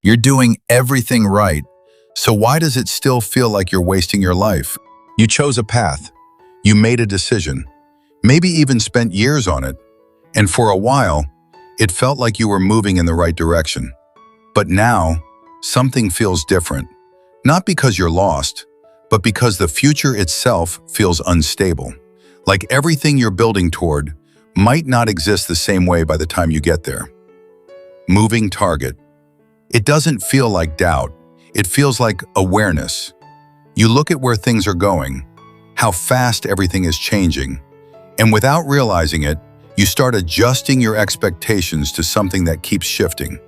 You're doing everything right. So why does it still feel like you're wasting your life? You chose a path. You made a decision. Maybe even spent years on it. And for a while, it felt like you were moving in the right direction. But now, something feels different. Not because you're lost, but because the future itself feels unstable. Like everything you're building toward might not exist the same way by the time you get there. Moving target. It doesn't feel like doubt. It feels like awareness. You look at where things are going, how fast everything is changing, and without realizing it, you start adjusting your expectations to something that keeps shifting.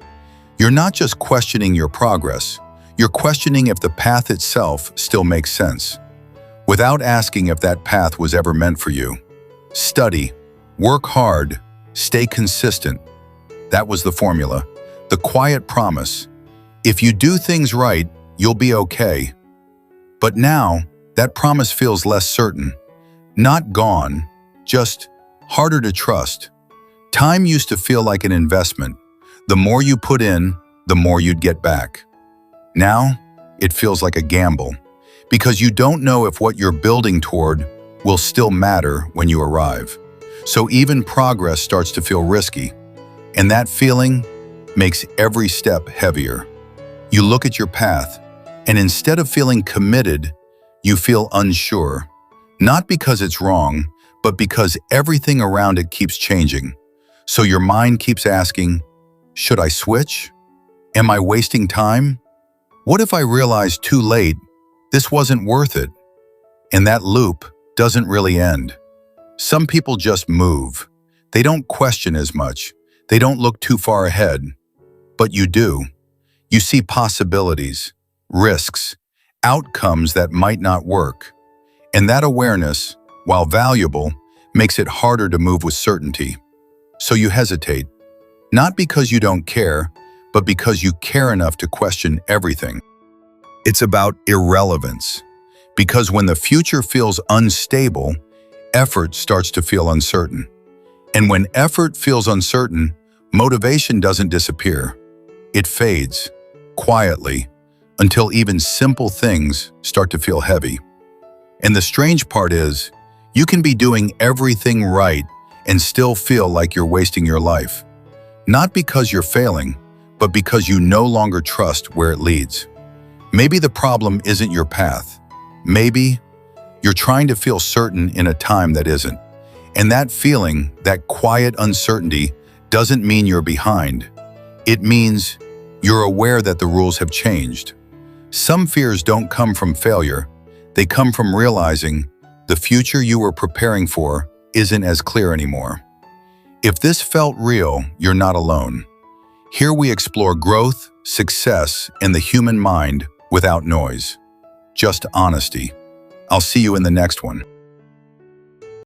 You're not just questioning your progress, you're questioning if the path itself still makes sense, without asking if that path was ever meant for you. Study, work hard, stay consistent. That was the formula, the quiet promise. If you do things right, you'll be okay. But now, that promise feels less certain. Not gone, just harder to trust. Time used to feel like an investment. The more you put in, the more you'd get back. Now, it feels like a gamble, because you don't know if what you're building toward will still matter when you arrive. So even progress starts to feel risky, and that feeling makes every step heavier. You look at your path, and instead of feeling committed, you feel unsure. Not because it's wrong, but because everything around it keeps changing. So your mind keeps asking, should I switch? Am I wasting time? What if I realize too late this wasn't worth it? And that loop doesn't really end. Some people just move. They don't question as much. They don't look too far ahead. But you do. You see possibilities, risks, outcomes that might not work. And that awareness, while valuable, makes it harder to move with certainty. So you hesitate, not because you don't care, but because you care enough to question everything. It's about irrelevance, because when the future feels unstable, effort starts to feel uncertain. And when effort feels uncertain, motivation doesn't disappear. It fades, quietly, until even simple things start to feel heavy. And the strange part is, you can be doing everything right and still feel like you're wasting your life. Not because you're failing, but because you no longer trust where it leads. Maybe the problem isn't your path. Maybe you're trying to feel certain in a time that isn't. And that feeling, that quiet uncertainty, doesn't mean you're behind. It means you're aware that the rules have changed. Some fears don't come from failure. They come from realizing the future you were preparing for isn't as clear anymore. If this felt real, you're not alone. Here we explore growth, success, and the human mind without noise. Just honesty. I'll see you in the next one.